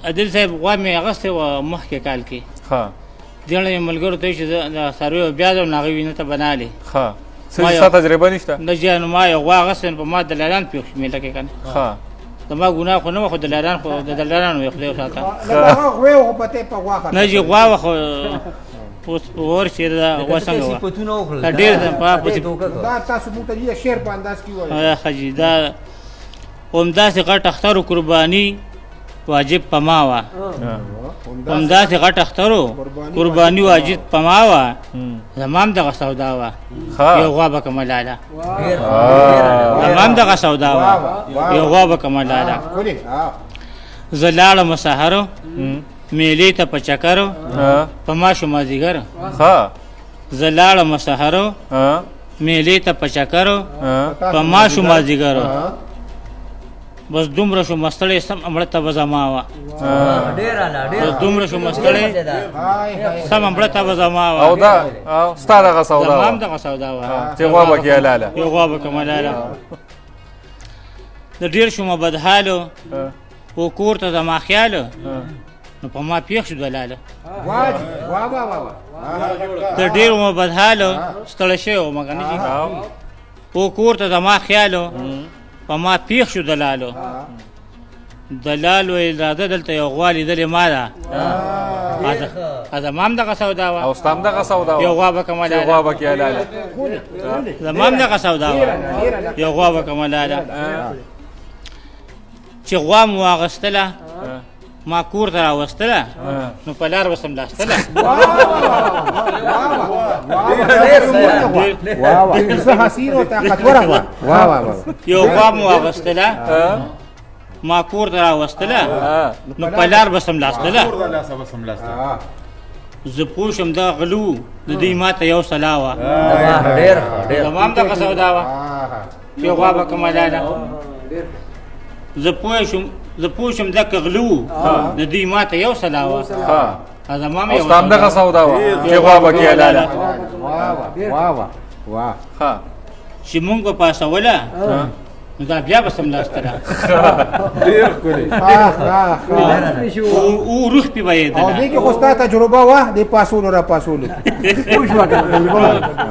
عادل صاحب غوا مې اغوستې وه مخکې کال کې دېڼه مې ملګرو ته وایي چې زه د څارویو بیا ځم نو هغوی وینه ته بنالې ستا تجربه نشته نه جی نو ما یو غوا اغوستې نو په ما دلالان پېښ شو میله کې که نه زما ګناه خو نه وه خو دلالان خو د دلالانو یې خدای وساته نه جی غوا وه خو اوس په اور چې دا غوا څنګه وه ډېر دا تاسو موږ ته د شعر په انداز کې وایي ښه جي دا همداسې غټ اختر و قرباني واجب په ما وه همداسې غټ اختر و قرباني واجب په ما وه زما هم دغه سودا وه یو غوا به کمه لاله زما هم دغه سودا وه یو غوا به کمه لاله زه لاړم سهارو میلې ته په چکرو په ما شو مازدیګر زه لاړم سهارو میلې ته په چکرو په ما شو مازدیګرو بس دومره شو مستړی سم امړه ته به زما وه بس دومره شو مستړی سم امړه ته به زما وه او دا ستا دغه سودا زما هم وه دغه سودا وه چې غوا به کې حلاله یو غوا به کومه لاله د ډېر شومه بدحالو و کور ته زما خیالو نو په ما پېښ شو دلاله د ډېر ومه بدحالو ستړی شوی ومه که نه جي و کور ته زما خیالو په ما پېښ شو دلالو دلال ویل راځه دلته یو غوا لیدلې ما ده زما هم دغه سودا وه او ستا هم دغه سودا وه یو غوا به کومه چې غوا به کې حلاله زما هم دغه سودا وه یو غوا به کومه لاله چې غوا مو واغستله ما کور ته راوستله نو په لار به سملاستله یو غوا مو واغستله ما کور ته راوستله نو په لار به سملاستله زه پوه شم دا غلو د دوی ما ته یو سلا وه زما هم دغه سودا وه چې غوا به کومه لاله زه پوه شم دا که غلو د دوی ما ته یو سلا وه زما هم او ستا هم دغه سودا وه چې غوا به کې حلاله چې مونږ به پاسوله نو دا بیا به سملاستله او روح پې به یېدله او دې کې خو ستا تجربه وه د پاسولو را پاسولو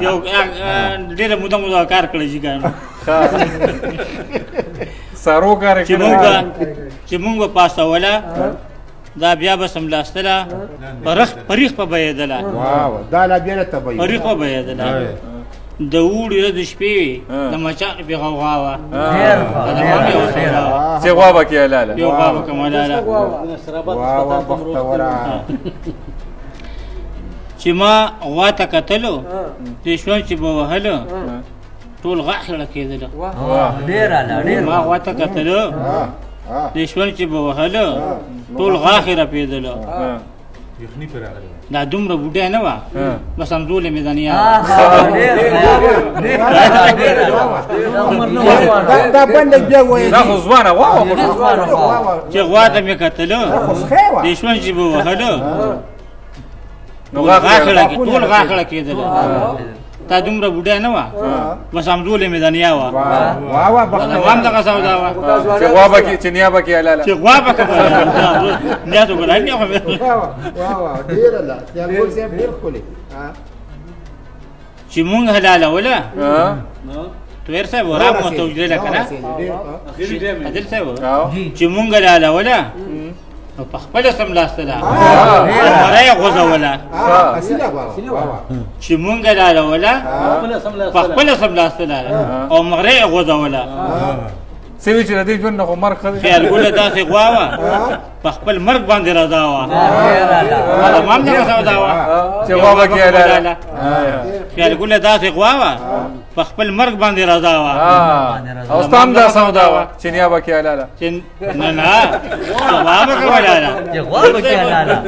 یو ډېره موده مو کار کړی چې که سارو کار چې مونږ به پاسوله دا بیا به سملاستله په ریخ به به یېدله دا لا بیا نه تبعي په ریخ به به یېدله د اوړي د شپې وي د مچانو پې غوغا وه چې غوا به کې حلاله یو غوا به کومه لاله چې ما غوا ته کتلو پېشون چې به وهلو ټول غاښړه کېدله ما غوا ته کتلو پېشون چې به وهلو ټول غاښې رپېدلو دا دومره بوډۍ نه وه بس همزولې مې دنیا دا بنده بیا وایي دا خو ځوانه غوا وه چې غوا ته مې کتلو پېشون چې به وهلو ټول غاښړه کېدله تا دومره بوډۍ نه وه بس همزولې مې دنیا وه زما هم دغه سودا وه چې غوا به کې چې نیا به کې حلاله چې غوا به کومه نیا ته ګران نه خو چې مونږ حلالوله طویر صاحب را مو ته وجلې که نه عادل صاحب چې مونږ حلالوله نو په خپله سملاستله مره یې غوځوله چې مونږ حلالوله په خپله سملاستله او مره یې غوځوله سوي چې د دې ژوند نه خو مرګ ښه دی خیالګله داسې غوا وه په خپل مرګ باندې رضا وه زما هم دغه سودا وه چې غوا به کې حلاله خیالګله داسې غوا وه په خپل مرګ باندې رضا وه او ستا هم دا سودا وه چې نیا به کې حلاله نه غوا به کومه لاله